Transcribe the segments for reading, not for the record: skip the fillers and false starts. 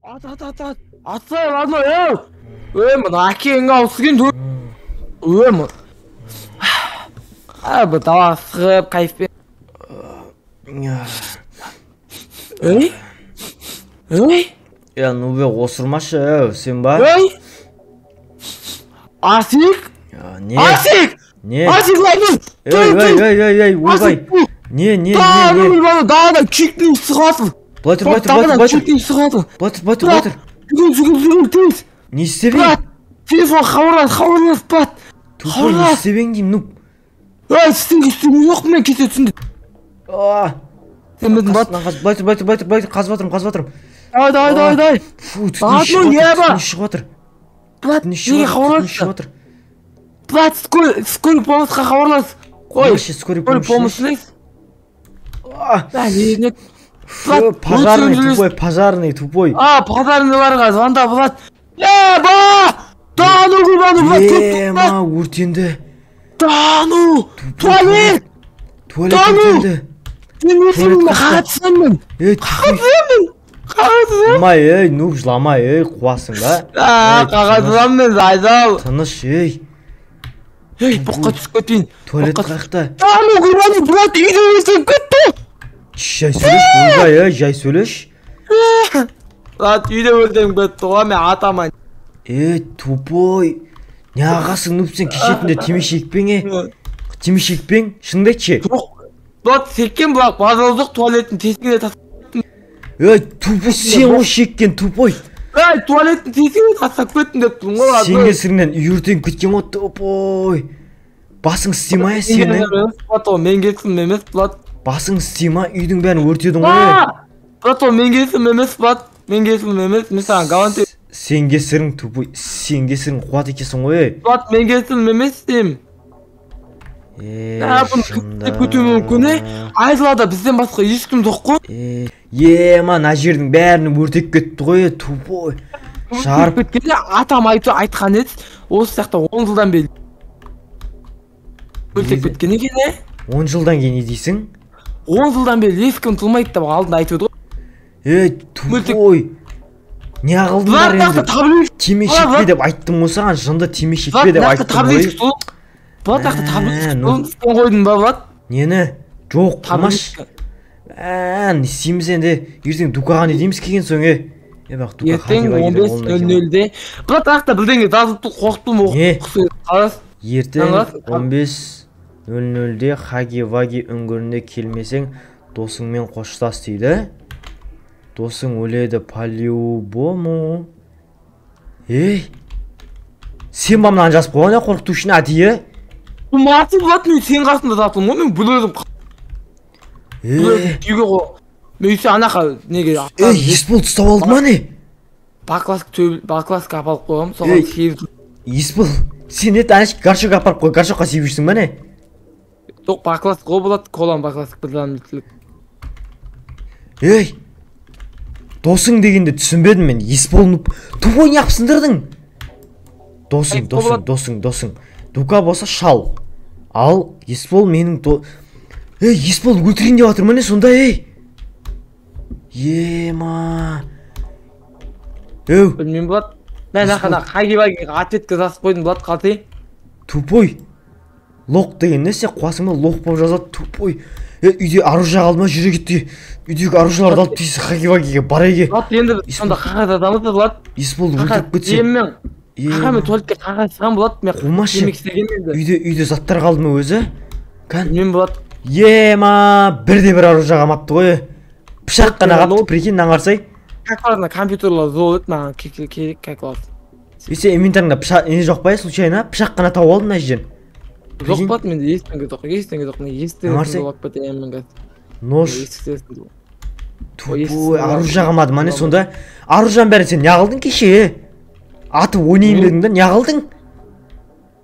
Атсай ладно мына әкең ауысыген бұл дала сығып кайфпен Ya Nube osurmaşı sen bak. Asik? Ya ne? Asik! Ne? Asik lan dur! Ey Uygay. Ne? Dağda kükleyin sıkatın. Batır. Kükleyin sıkatın. Batır. Жүгір тез. Ne istebeyim? Telefon хабарлас бат. Tufo ne istebeyim diyeyim Nub. Істің жоқ мен кете түсінді. Sen bilдің бат. Batır қазып Давай. Фу, түтін шығып жатыр. Бат, неге хабарласты? Бат, скорый помощьқа хабарлас. Қой, скорый помощь дейсіз? Пожарный тупой. Пожарныйларға звонда болады. Ма өртенді. Туалет өртенді. Ламай, Нуб жыламай, қуасың ба? Қағазынан мен айдал. Тыныш, Бұққа түсіп кетейін. Туалет қақта. Брат, үйді өтіп кетті. Жай сөйлеш, Уйбай, жай сөйлеш. Брат, үйді өтіп кетті, ғой мен атаман. Тупой. Не ағасың Нуб сен кешетінде темеш екпең, шынды айтшы. Брат, секкен бірақ базалдық туалеттің тесігіне тасып. Тупой, сен о шеккен тупой. Туалеттің тесігіне тасып кеттің деп тұрмын ғой. Сен кесірінен үйіртен кеткен ғой тупой. Басың істемай сені. Мен кесім емес, Брат. Басың істемай үйдің бәрін өртедің ғой. Брат, мен кесім емес, Брат. Мен кесім емес, мен саған галант. Сен кесірің тупой, сен кесірің қуат екесің ғой. Брат, мен кесім емес деймін. Бұны күту мүмкін, айдылада бізден басқа ешкім жоқ қой. Мана жердің бәрін өртеп кетті ғой, тупой. Жарып кеткенде атам айтқан еді, осы сияқты 10 жылдан бері өртеп кеткен екен. 10 жылдан кейін не дейсің? 10 жылдан бері ешкім тылмайды деп алдында айтып еді ғой. Тупой. Не ағылдыңдар енді? Темешекпе деп айттым ғой саған, жынды темешекпе деп айттым ғой. Брат, табличка сен қойдың ба, Брат? Нені? Жоқ, қылмаш. Не істейміз енді? Ертең Дукаға не дейміз келген соң, ертең 15:00-де. Брат, бірдеңе жазып қорқытым оқып. Ертең 15:00-де Хаги-Ваги үңгіріне келмесең, досыңмен қоштас дейді. Досың өледі по-любому. Сен ба мынаны жазып қойған қорқыту үшін әдейі? Мартин, Брат, мен сен қасында жатырмын ғой, мен бүледім. Үйге қой. Мен үйсе анақа неге... Есбол тұстап алды ма не? Бакласқа апалып қойғам, соған сейірдім. Есбол, сен ет әншік гаршок апарып қой, гаршокқа сейіп жүрсің ба не? Жоқ, бакласық қой болады, қолан бакласық бірден мүлтілік. Досың дегенде түсінбедім мен, Есбол тупой не апсындырдың? Досың. Дука болса шал. Ал Есбол менің Есбол өлтірейін деп жатыр міне сонда, ма. Білмеймін, Брат. Мен ақана Хаги-Вагиға ответке жазып қойдым, Брат, қалты. Тупой. Лоқ деген не сен қуасың ба, лоқ болып жазады, тупой. Үйде оружие қалды ма, жүре кетті. Үйдегі оружияларды алып дейсің Хаги-Вагиге барайге. Брат, енді сонда қағаз адамыз, Брат. Есбол өлтіріп кетсе. Мен туалетке қағаз сыған болады, мен демек істеген енді. Үйде заттар қалды ма өзі? Мен, Брат. Ма, бірде-бір оружие қамапты ғой. Пышақ қана қапты, прикинь, аңғарсай. Какларына компьютерлар зол еді, маған керек каклар. Инвентарыңда пышақ не жоқ па, случайно? Пышақ қана тауып алдым мына жерден. Жоқ бат, менде естіңге жоқ, мен естіретін болып кетейін мен қазір. Нож. Тупой, оружие қамады ма не сонда? Оружияның бәрін сен не қылдың кеше? Атып ойнайын дедің да, не қылдың?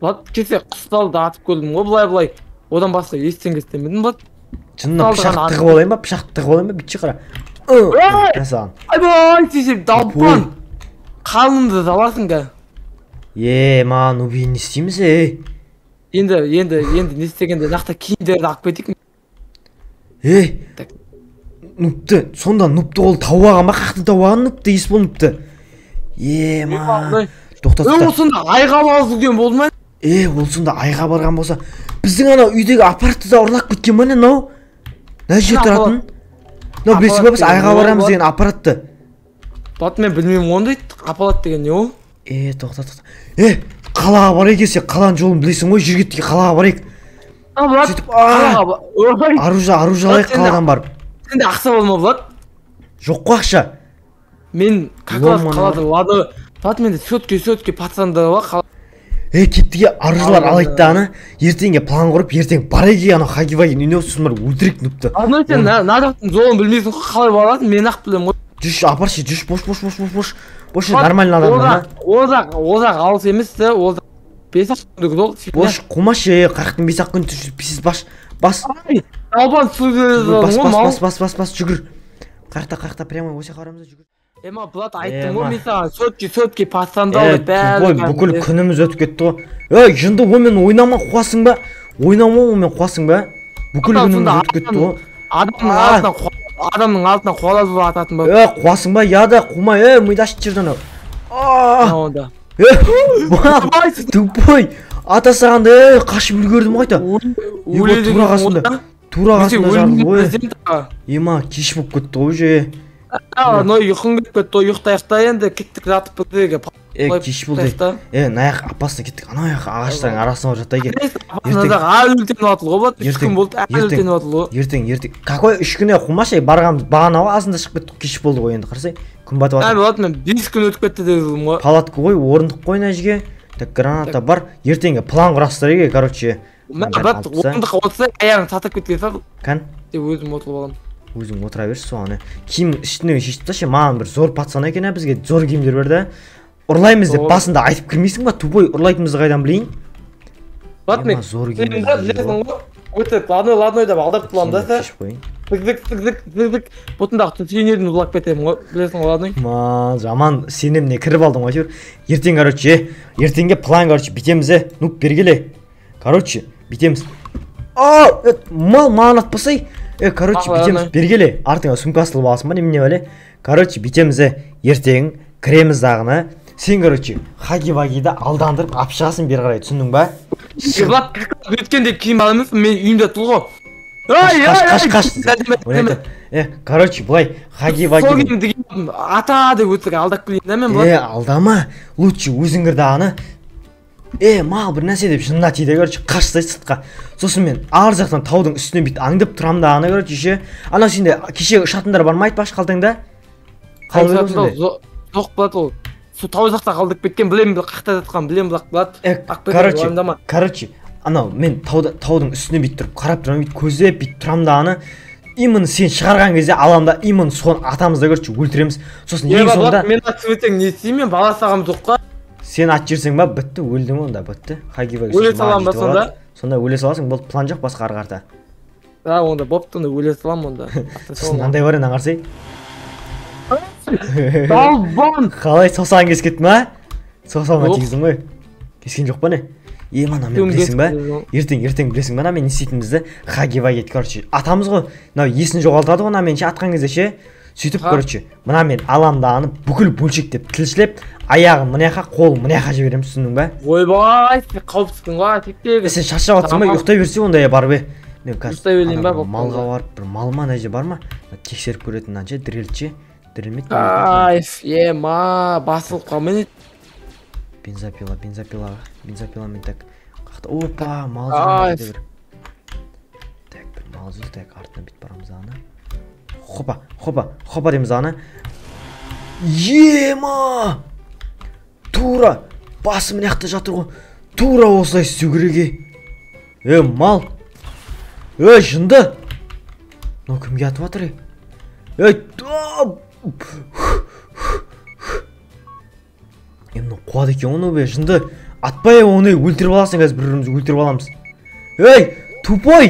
Бат, кесе құсталды атып көрдім ғой, бұлай. Одан басқа естен кестемедім, Бат. Жынына пышақ тығып олайын ба, бітші қара. Айбай, сесеп, далпан. Қалынды заласың ға. Ма, Нуби, не істейміз, Енді не істегенде нақты киімдерді ақ кетейік. нупты сонда нупты ол тауып алған ба қақты тауып алған нупты ес бол нупты ема тоқта ол сонда айға балыз деген болды ма ол сонда айға барған болса біздің анау үйдегі аппаратты да ұрлап кеткен ба не мынау мына жерде тұратын мынау білесің ба біз айға барамыз деген аппаратты Бат мен білмеймін ондайды аппарат деген не ол тоқта қалаға барайық есе қаланың жолын білесің ғой жігітке қалаға барайық сөйтіп оружие алайық қаладан барып сенде ақша болма Влад жоқ қой ақша мен как раз қалады ладно Влад менде сөтке пацандар бар кеттіге оружиелар алайық та ана ертеңге план құрып ертең барайық анау Хаги-Ваги үйіне сосын барып өлтірейік нұпты сен мына жақтың жолын білмейсің ғой қалай барасың мен ақ білемін ғой жүрші апаршы жүрші бош нормальный адам ол жақ алыс емес те ол жақ 5-ақ күндік жол бош қумашы қаяқтың 5-ақ күн писіз бас албан бас жүгір қаяқта прямо осы қарамызда жүгір Ема Влад айттым ғой мен саған сөтке пацанды алып бәрі бүкіл күніміз өтіп кетті ғой жынды онымен ойнама қуасың ба онымен қуасың ба бүкіл күніміз өтіп кетті ғой адамның алтынан қуалап жүріп ататын ба қуасың ба яда қумай мидашы жерден тупой ата сағанды қашып үлгердім қайта тура қасында жардым ғой ема кеш болып кетті ғой же ұйқың келіп кетті ұйықтайық та енді кеттік жатып бірге кеш болды наяқ апасына кеттік анау аяқ ағаштардың арасына барып жатайық әлі өлтеніп жатыр ғой Влад 3 күн болды әлі өлтеніп жатыр ғой ертең какой 3 күн қумашы барғанбыз бағана ғой азында шығып кеттік кеш болды ғой енді қарасай күн батып жатыр Влад мен 5 күн өтіп кетті деп жүрмін ғой палатка ғой орындық қой мына жерге так граната бар ертеңге план құрасыздар еге короче Влад орындыққа отырса аяғын сатып кеткен сал кән деп өзім отырып аламын өзің отыра берші соған киім үстіне шешіп тасташы маған бір зор пацан екен бізге зор киімдер бер да ұрлаймыз деп басында айтып кірмейсің ба тупой ұрлайтынымызды қайдан білейін Влад мен білесің ғой өтіп ладной деп алдап тұрамын да зік бұтындағы сүйенерін ұрлап кетемін ғой білесің ғой ладной жаман сенеміне кіріп алдым ғой ертең короче ертеңге план короче бүйтеміз нуп бергеле короче бүйтеміз мал маған атпасай короче бүйтеміз бергеле артыңа сумка асылып аласың ба немене бәле короче бүйтеміз ертең кіреміз дағыны сен короче Хаги-Вагиді алдандырып алып шығасың бері қарай түсіндің ба Влад өткенде киім ала емеспін мен үйімде тұр ғой короче былай Хаги-Ваги сол киімді ата деп өтірік алдап келейін да мен Влад алдама лучше өзің кір дағыны мал бір нәрсе деп жынына тиді короче қашсай сыртқа сосын мен ар жақтан таудың үстіне бүйтіп аңдып тұрамын дағыны короче ше анау сенде кеше ұшатындар бар ма айтпақшы қалтаңда жоқ Влад ол сол тау жақта қалдып кеткен білемін қақта жатқан білемін бірақ короче анау мен таудың үстіне бүйтіп тұрып қарап тұрамын бүйтіп көздеп бүйтіп тұрамын дағыны именно сен шығарған кезде аламын да именно соны атамыз да короче өлтіреміз сосын ең соңында мен атып өтсең не істеймін мен бала сағам жоқ қой сен атып жіберсең ба бітті өлдің онда бітті Хаги-Ваги өле саламын ба сонда өле саласың болды план жоқ басқа ары қарата онда бопты онда өле саламын онда сосын мынандай бар еді қарасай қалай саусағын кесіп кеттің ба саусағыма тигіздің ғой кескен жоқ па не мана мен білесің ба ертең білесің ба мен не істейтінімізді Хаги-Ваги короче атамыз ғой мынау есін жоғалтады ғой мен ше атқан кезде ше сөйтіп короче мына мен аламын дағыны бүкіл бөлшектеп тілшілеп аяғын мына жаққа қолын мына жаққа жіберемін түсіндің ба ойбай сен қауіпсізсің ғой тектегі сен шаршап жатсың ба ұйықтай берсе онда барып ұйықтай берейін ба малға барып бір мал ма ана жерде бар ма тексеріп көретін мына ше дрелче дрелмет басылып қалмай бензопиламен так қақта опа мал жүрген так бір мал жүр так артынан бүйтіп барамыз ағына хопа дейміз ағына ема тура басы мына жақта жатыр ғой тура осылай істеу керек мал жынды мынау кімге атып жатыр мынау қуады екен оны жынды атпай оны өлтіріп аласың қазір бір бірімізді өлтіріп аламыз тупой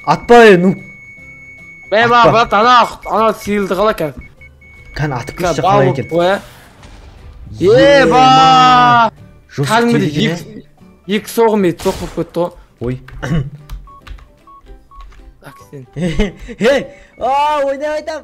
атпай брат ана сиылды қала кән атып кетші қалай екен кәдімгідей екі соғым ет соқ болып кетті ғой сен. Эй, ойнап айтам.